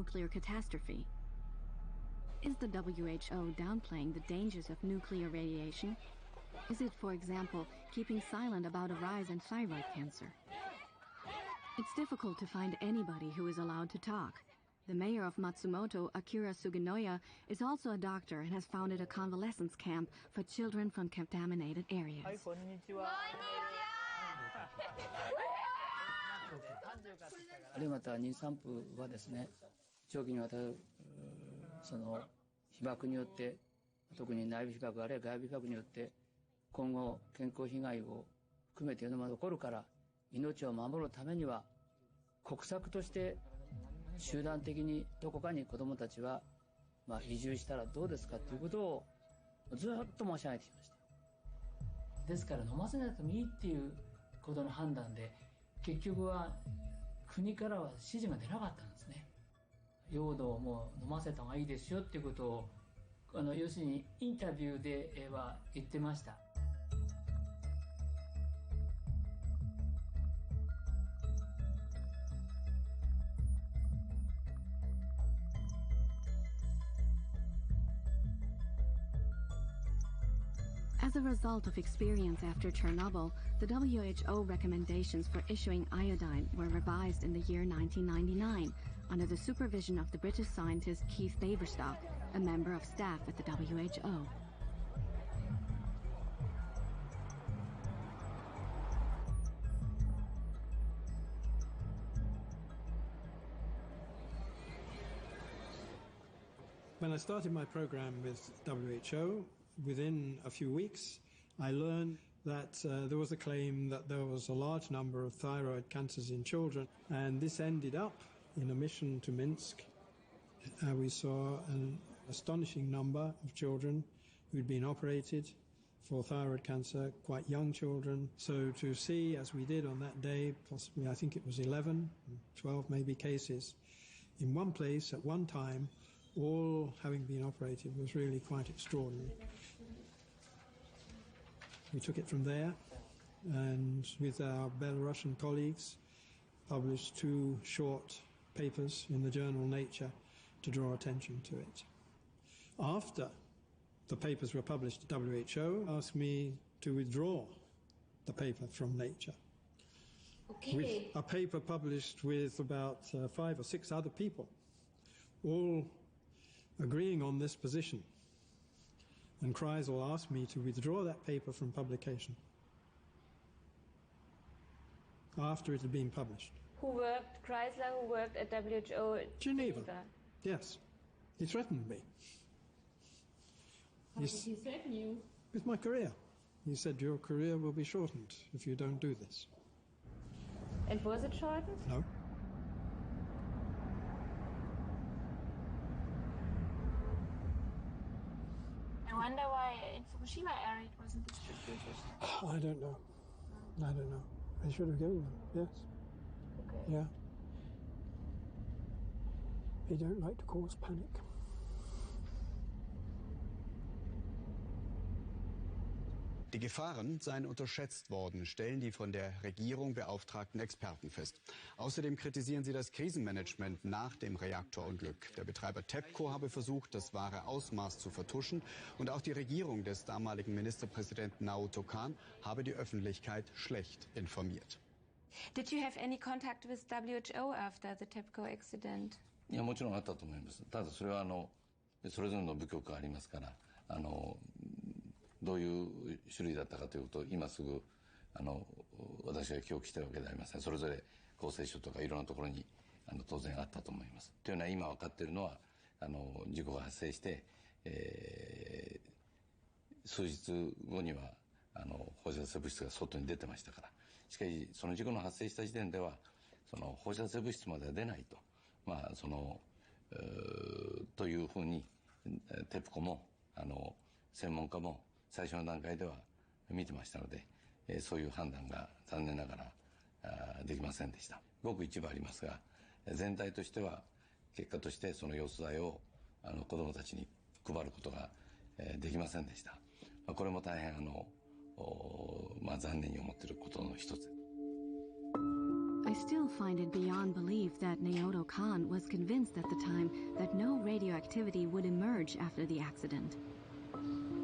nuclear catastrophe. Is the WHO downplaying the dangers of nuclear radiation? Is it, for example, keeping silent about a rise in thyroid cancer? It's difficult to find anybody who is allowed to talk. The mayor of Matsumoto, Akira Suginoya, is also a doctor and has founded a convalescence camp for children from contaminated areas. あるいはまた妊産婦はですね、長期にわたるその被爆によって、特に内部被爆あるいは外部被爆によって今後健康被害を含めていろんなものが起こるから、命を守るためには国策として集団的にどこかに子どもたちは移住したらどうですかということをずっと申し上げてきました。ですから飲ませなくてもいいっていうことの判断で、結局は国からは指示が出なかったんですね。用土をもう飲ませた方がいいですよっていうことを要するにインタビューでは言ってました。As a result of experience after Chernobyl, the WHO recommendations for issuing iodine were revised in the year 1999 under the supervision of the British scientist Keith Baverstock, a member of staff at the WHO. When I started my program with WHO, within a few weeks, I learned that there was a claim that there was a large number of thyroid cancers in children, and this ended up in a mission to Minsk. We saw an astonishing number of children who'd been operated for thyroid cancer, quite young children. So to see, as we did on that day, possibly I think it was 11, 12 maybe cases, in one place at one time, all having been operated, was really quite extraordinary. We took it from there, and with our Belarusian colleagues published 2 short papers in the journal Nature to draw attention to it. After the papers were published, WHO asked me to withdraw the paper from Nature. Okay. With a paper published with about 5 or 6 other people, all agreeing on this position. And Kreisel asked me to withdraw that paper from publication after it had been published. Kreisler, who worked at WHO? Geneva. Yes. He threatened me. How did he threaten you? With my career. He said, your career will be shortened if you don't do this. And was it shortened? No. I wonder why in Fukushima area it wasn't distributed. I don't know. I don't know. They should have given them, yes. Okay. Yeah. They don't like to cause panic. Die Gefahren seien unterschätzt worden, stellen die von der Regierung beauftragten Experten fest. Außerdem kritisieren sie das Krisenmanagement nach dem Reaktorunglück. Der Betreiber TEPCO habe versucht, das wahre Ausmaß zu vertuschen. Und auch die Regierung des damaligen Ministerpräsidenten Naoto Kan habe die Öffentlichkeit schlecht informiert. Did you have any contact with WHO after the TEPCO accident? いや、もちろんあったと思います。ただそれはそれぞれの部局がありますから、どういう種類だったかということを今すぐ私が記憶しているわけではありません。それぞれ厚生省とかいろんなところに当然あったと思います。というのは今分かっているのは事故が発生して、数日後には放射性物質が外に出てましたから。しかしその事故の発生した時点ではその放射性物質までは出ないと、というふうにTEPCOも専門家も最初の段階では見てましたので、そういう判断が残念ながらできませんでした。ごく一部ありますが、全体としては結果としてそのヨウ素剤を子どもたちに配ることができませんでした。これも大変残念に思っていることの一つです。I still find it beyond belief that Naoto Kan was convinced at the time that no radioactivity would emerge after the accident.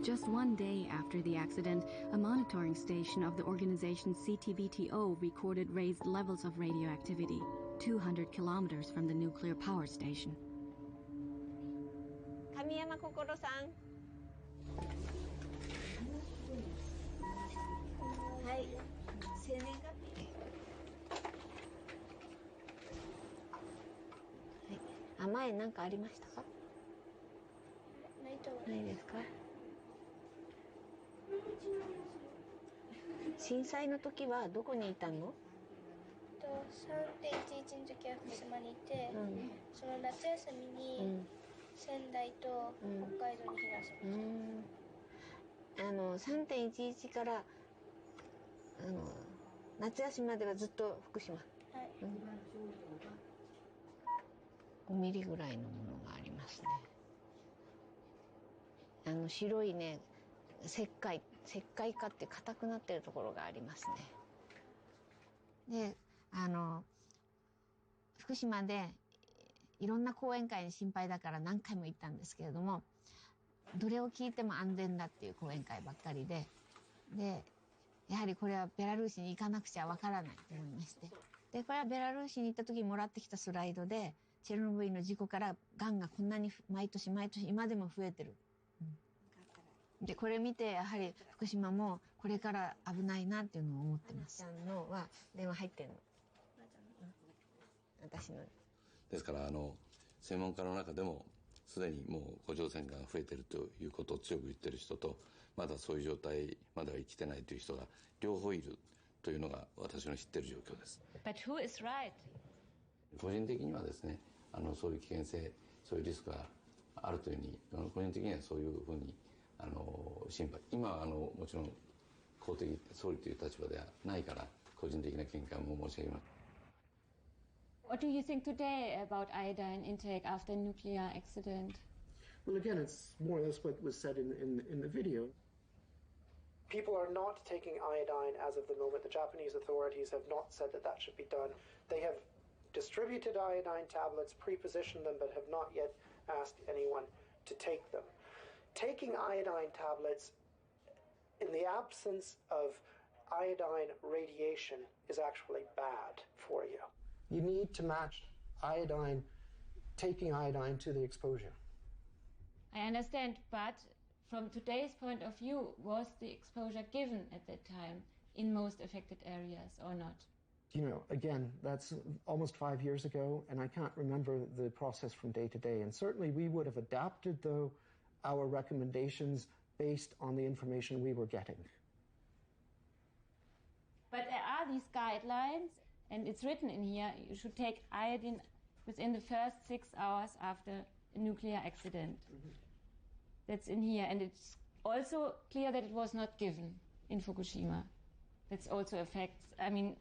Just one day after the accident, a monitoring station of the organization CTBTO recorded raised levels of radioactivity, 200 kilometers from the nuclear power station. 神山心さん。はい。生年月日。はい。前何かありましたか？ないですか？震災の時はどこにいたの？3.11の時は福島にいて、その夏休みに仙台と北海道に避難しました。3.11から夏休みまではずっと福島。はい。5ミリぐらいのものがありますね。白いね、石灰化って硬くなってるところがありますね。で、福島でいろんな講演会に心配だから何回も行ったんですけれども、どれを聞いても安全だっていう講演会ばっかりで、やはりこれはベラルーシに行かなくちゃわからないと思いまして。で、これはベラルーシに行った時にもらってきたスライドで、チェルノブイリの事故からがんがこんなに毎年今でも増えてる。で、これ見てやはり福島もこれから危ないなっていうのを思ってます。のは電話入ってんの。私の。ですから専門家の中でもすでにもう甲状腺がんが増えているということを強く言ってる人と、まだそういう状態までは生きてないという人が両方いるというのが私の知っている状況です。But who is right? 個人的にはですね、そういう危険性、そういうリスクがあるというふうに、個人的にはそういうふうに心配。今はもちろん公的総理という立場ではないから個人的な見解も申し上げます。What do you think today about iodine intake after a nuclear accident? Well, again, it's more or less what was said in the video. People are not taking iodine as of the moment. The Japanese authorities have not said that that should be done. They have distributed iodine tablets, pre-positioned them, but have not yet asked anyone to take them. Taking iodine tablets in the absence of iodine radiation is actually bad for you. You need to match taking iodine to the exposure. I understand, but from today's point of view, was the exposure given at that time in most affected areas or not? You know, again, that's almost 5 years ago, and I can't remember the process from day to day. And certainly we would have adapted, though, our recommendations based on the information we were getting. But there are these guidelines, and it's written in here, you should take iodine within the first 6 hours after a nuclear accident. That's in here, and it's also clear that it was not given in Fukushima. That's also a fact. I mean,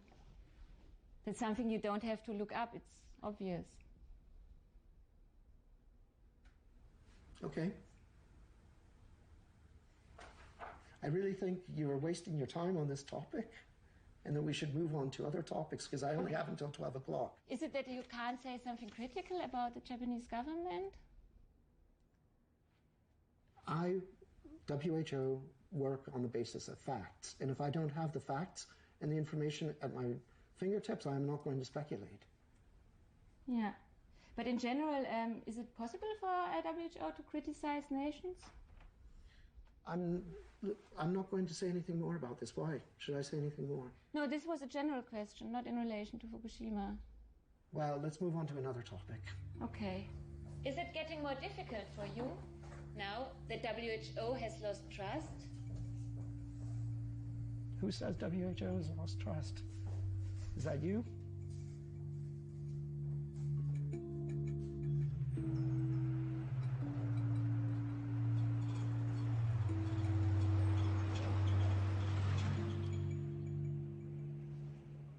that's something you don't have to look up, it's obvious. Okay. I really think you are wasting your time on this topic, and that we should move on to other topics, because I only have until 12 o'clock. Is it that you can't say something critical about the Japanese government? WHO, work on the basis of facts. And if I don't have the facts and the information at my fingertips, I'm not going to speculate. Yeah. But in general, is it possible for WHO to criticize nations? I'm not going to say anything more about this. Why? Should I say anything more? No, this was a general question, not in relation to Fukushima. Well, let's move on to another topic. Okay. Is it getting more difficult for you now that WHO has lost trust? Who says WHO has lost trust? Is that you?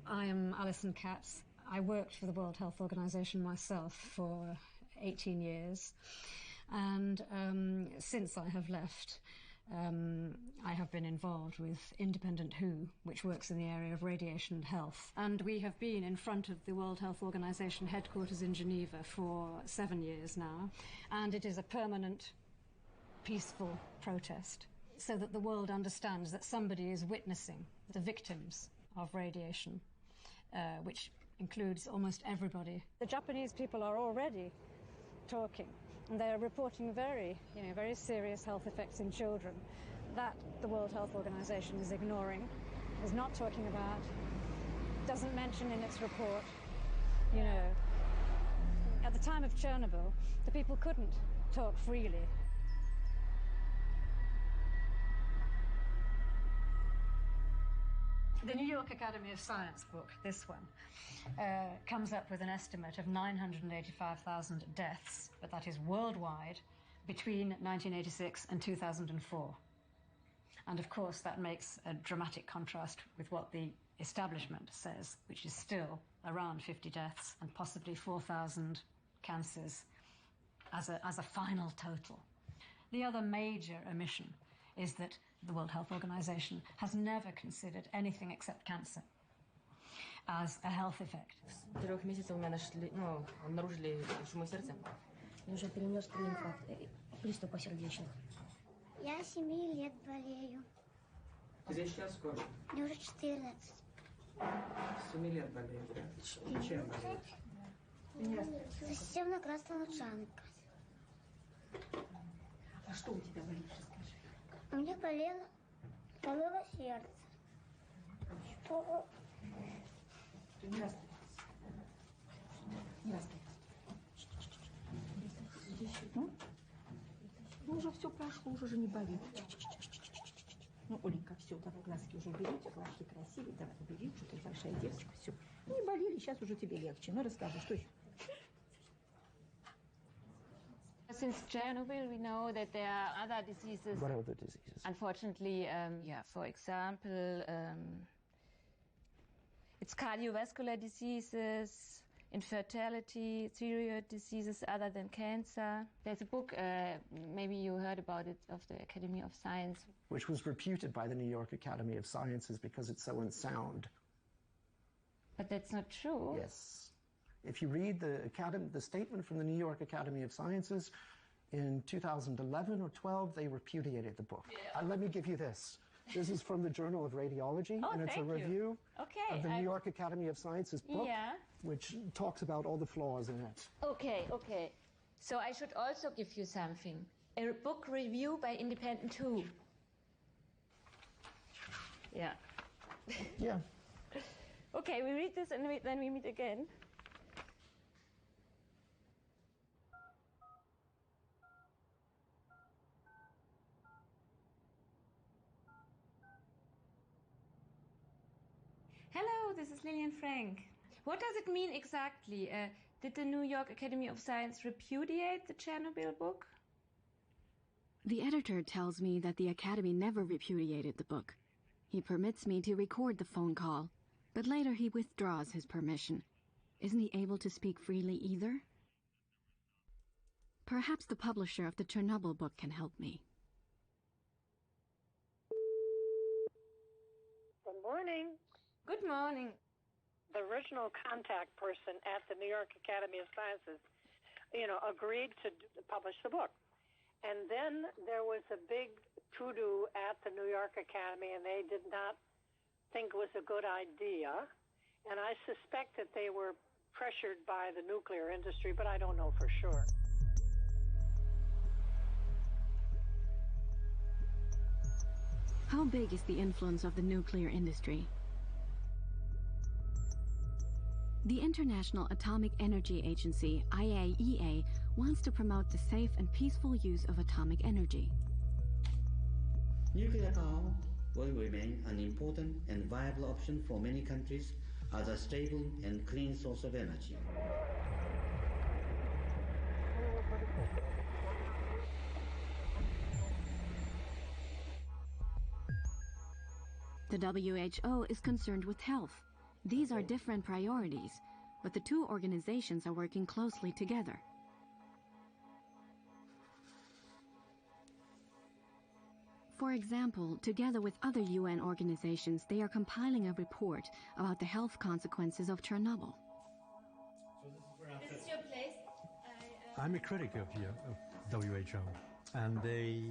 I am Alison Katz. I worked for the World Health Organization myself for 18 years. And since I have left, I have been involved with Independent WHO, which works in the area of radiation and health. And we have been in front of the World Health Organization headquarters in Geneva for 7 years now. And it is a permanent, peaceful protest, so that the world understands that somebody is witnessing the victims of radiation, which includes almost everybody. The Japanese people are already talking, and they are reporting very serious health effects in children that the World Health Organization is ignoring, is not talking about, doesn't mention in its report. You know, at the time of Chernobyl, the people couldn't talk freely. The New York Academy of Science book, this one, comes up with an estimate of 985,000 deaths, but that is worldwide, between 1986 and 2004. And of course, that makes a dramatic contrast with what the establishment says, which is still around 50 deaths and possibly 4,000 cancers as a final total. The other major omission is that the World Health Organization has never considered anything except cancer as a health effect. 4 месяцев у меня обнаружили шумы сердца. Я уже перенес 3 приступа сердечных. Я 7 лет болею. Тебе сейчас сколько? Мне уже 14. 7 лет болею, да? Чем болеешь? Системно-красная лучанка. А что у тебя болит, расскажи? У меня болело сердце. Что? Не раскрывайся. Не раскрывайся. Ну, уже все прошло, уже не болит. Ну, Оленька, все, давай глазки уже уберите, глазки красивые, давай убери, что ты большая девочка, все. Не болели, сейчас уже тебе легче. Ну, расскажи, что еще? Since Chernobyl, we know that there are other diseases. What are the diseases? Unfortunately, for example, it's cardiovascular diseases, infertility, thyroid diseases other than cancer. There's a book, maybe you heard about it, of the Academy of Science. Which was reputed by the New York Academy of Sciences because it's so unsound. But that's not true. Yes. If you read the statement from the New York Academy of Sciences in 2011 or 12, they repudiated the book. Let me give you this. This is from the Journal of Radiology, and it's a review of the New York Academy of Sciences book, which talks about all the flaws in it. Okay. So I should also give you something. A book review by Independent WHO. Yeah. Yeah. Okay, we read this and then we meet again. Hello, this is Lillian Frank. What does it mean exactly? Did the New York Academy of Science repudiate the Chernobyl book? The editor tells me that the Academy never repudiated the book. He permits me to record the phone call, but later he withdraws his permission. Isn't he able to speak freely either? Perhaps the publisher of the Chernobyl book can help me. Good morning. Good morning. The original contact person at the New York Academy of Sciences, agreed to publish the book. And then there was a big to-do at the New York Academy, and they did not think it was a good idea. And I suspect that they were pressured by the nuclear industry, but I don't know for sure. How big is the influence of the nuclear industry? The International Atomic Energy Agency, IAEA, wants to promote the safe and peaceful use of atomic energy. Nuclear power will remain an important and viable option for many countries as a stable and clean source of energy. The WHO is concerned with health. These are different priorities, but the two organizations are working closely together. For example, together with other UN organizations, they are compiling a report about the health consequences of Chernobyl. This is your place. I'm a critic of WHO, and they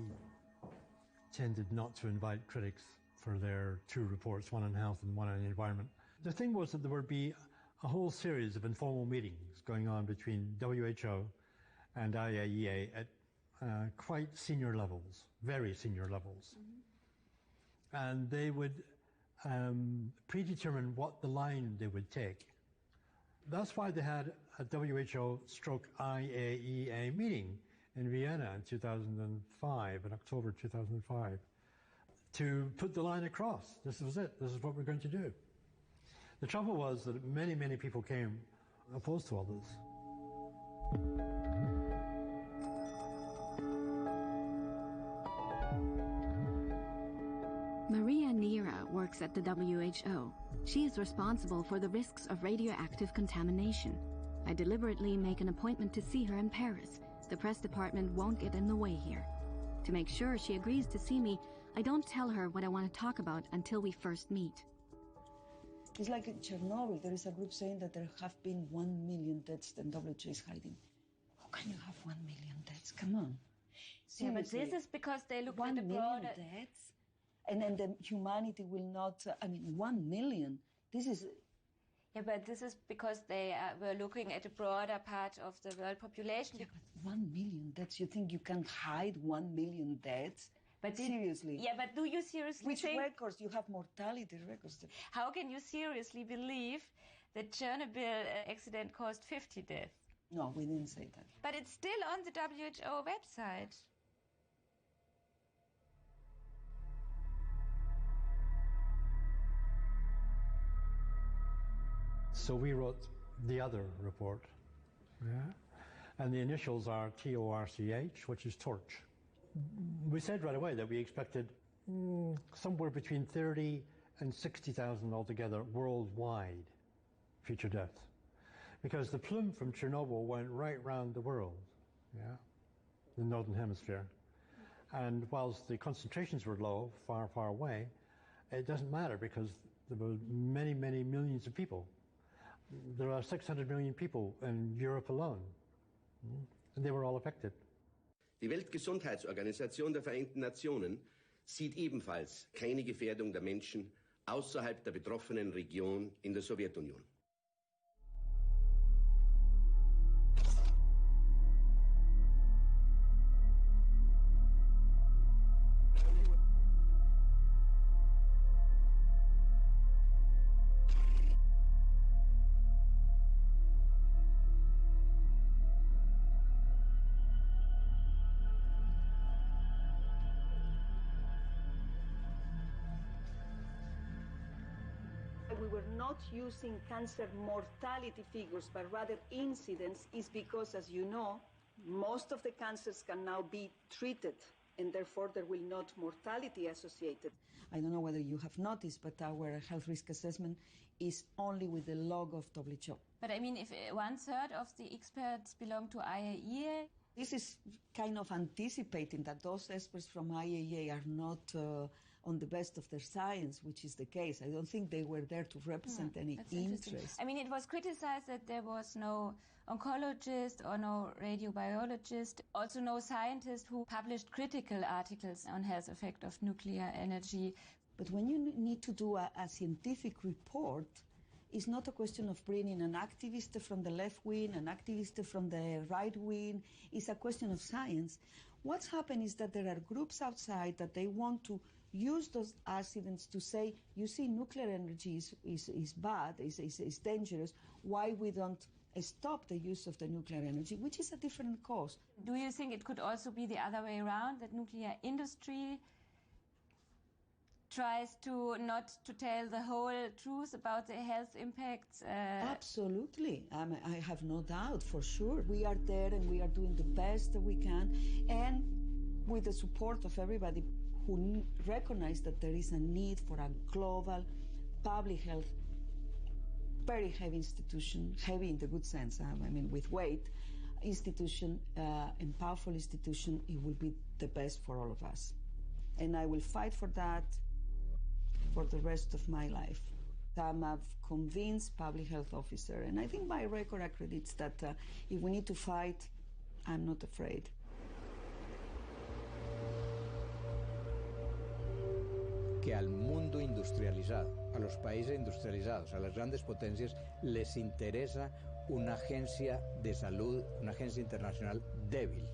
tended not to invite critics for their two reports, one on health and one on the environment. The thing was that there would be a whole series of informal meetings going on between WHO and IAEA at quite senior levels, very senior levels. Mm-hmm. And they would predetermine what the line they would take. That's why they had a WHO/IAEA meeting in Vienna in 2005, in October 2005, to put the line across. This was it. This is what we're going to do. The trouble was that many, many people came opposed to all this. Maria Neira works at the WHO. She is responsible for the risks of radioactive contamination. I deliberately make an appointment to see her in Paris. The press department won't get in the way here. To make sure she agrees to see me, I don't tell her what I want to talk about until we first meet. It's like in Chernobyl, there is a group saying that there have been 1 million deaths that WHO is hiding. How can you have 1 million deaths? Come on. Seriously. Yeah, but this is because they look at the broader... 1 million deaths? And then the humanity will not, 1 million. This is... Yeah, but this is because they were looking at a broader part of the world population. Yeah, but 1 million deaths, you think you can hide 1 million deaths? But seriously? Yeah, but do you seriously Which think... records? You have mortality records. How can you seriously believe that Chernobyl accident caused 50 deaths? No, we didn't say that. But it's still on the WHO website. So we wrote the other report, and the initials are TORCH, which is torch. We said right away that we expected somewhere between 30 and 60,000 altogether worldwide future deaths, because the plume from Chernobyl went right round the world, the Northern Hemisphere. And whilst the concentrations were low, far, far away, it doesn't matter because there were many, many millions of people. There are 600 million people in Europe alone, and they were all affected. Die Weltgesundheitsorganisation der Vereinten Nationen sieht ebenfalls keine Gefährdung der Menschen außerhalb der betroffenen Region in der Sowjetunion. We were not using cancer mortality figures, but rather incidence, is because, as you know, most of the cancers can now be treated, and therefore there will not mortality associated. I don't know whether you have noticed, but our health risk assessment is only with the log of WHO. But I mean, if 1/3 of the experts belong to IAEA... This is kind of anticipating that those experts from IAEA are not on the best of their science, which is the case. I don't think they were there to represent any interest. I mean, it was criticized that there was no oncologist or no radiobiologist, also no scientist who published critical articles on health effect of nuclear energy. But when you need to do a scientific report, it's not a question of bringing an activist from the left wing, an activist from the right wing. It's a question of science. What's happened is that there are groups outside that they want to use those accidents to say, you see, nuclear energy is bad, is dangerous. Why we don't stop the use of the nuclear energy, which is a different cause. Do you think it could also be the other way around, that nuclear industry tries to not to tell the whole truth about the health impacts? Absolutely. I have no doubt, for sure. We are there and we are doing the best that we can, and with the support of everybody who recognize that there is a need for a global public health, very heavy institution, heavy in the good sense, I mean with weight, institution, and powerful institution. It will be the best for all of us. And I will fight for that for the rest of my life. I'm a convinced public health officer, and I think my record accredits that if we need to fight, I'm not afraid. Que al mundo industrializado, a los países industrializados, a las grandes potencias, les interesa una agencia de salud, una agencia internacional débil.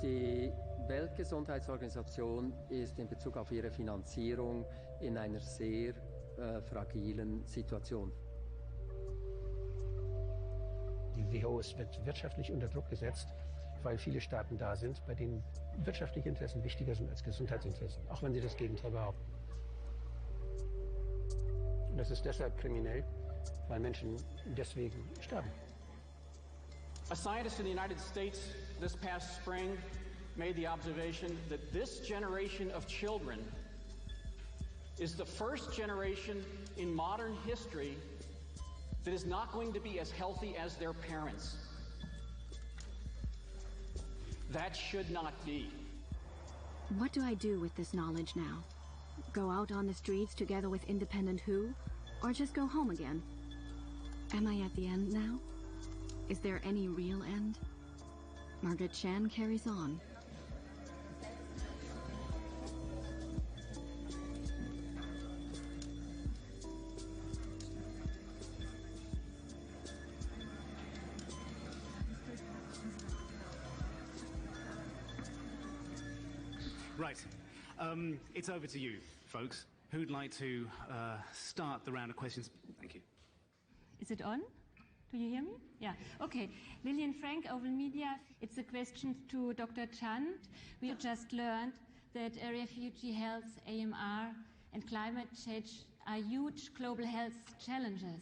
Die Weltgesundheitsorganisation ist in Bezug auf ihre Finanzierung in einer sehr fragilen Situation. Die WHO wird wirtschaftlich unter Druck gesetzt, weil viele Staaten da sind, bei denen wirtschaftliche Interessen wichtiger sind als Gesundheitsinteressen, auch wenn sie das Gegenteil behaupten. Und das ist deshalb kriminell, weil Menschen deswegen sterben. A scientist in the United States this past spring made the observation that this generation of children is the first generation in modern history that is not going to be as healthy as their parents. That should not be. What do I do with this knowledge now? Go out on the streets together with Independent WHO? Or just go home again? Am I at the end now? Is there any real end? Margaret Chan carries on. Right. It's over to you, folks. Who'd like to start the round of questions? Thank you. Is it on? Do you hear me? Yeah. Okay. Lillian Frank, Oval Media. It's a question to Dr. Chan. We just learned that refugee health, AMR, and climate change are huge global health challenges.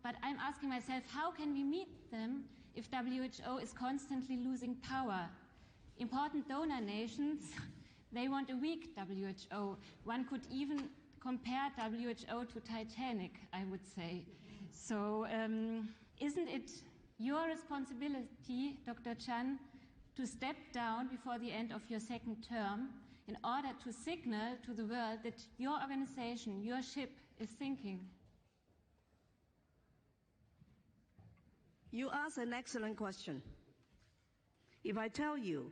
But I'm asking myself, how can we meet them if WHO is constantly losing power? Important donor nations, they want a weak WHO. One could even compare WHO to Titanic, I would say. So isn't it your responsibility, Dr. Chan, to step down before the end of your second term in order to signal to the world that your organization, your ship, is sinking? You ask an excellent question. If I tell you,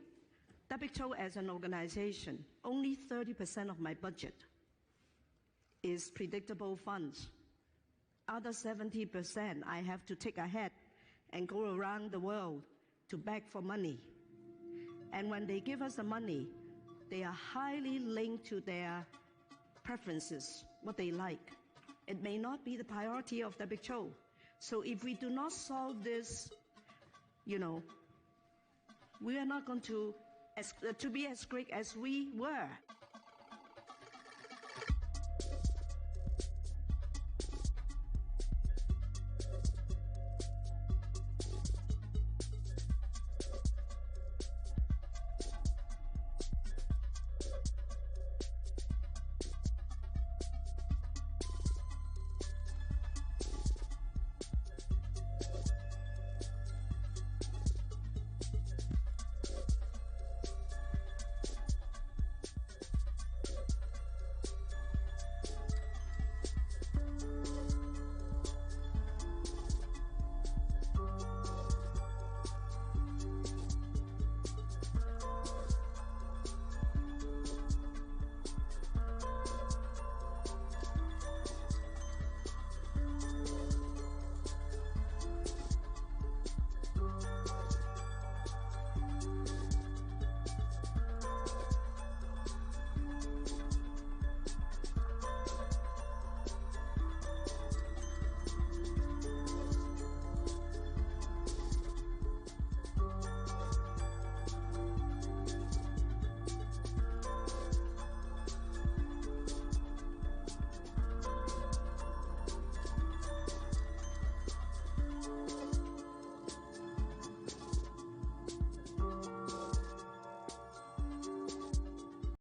WHO as an organization, only 30% of my budget is predictable funds. Other 70% I have to take ahead and go around the world to beg for money. And when they give us the money, they are highly linked to their preferences, what they like. It may not be the priority of WHO. So if we do not solve this, we are not going to be as great as we were.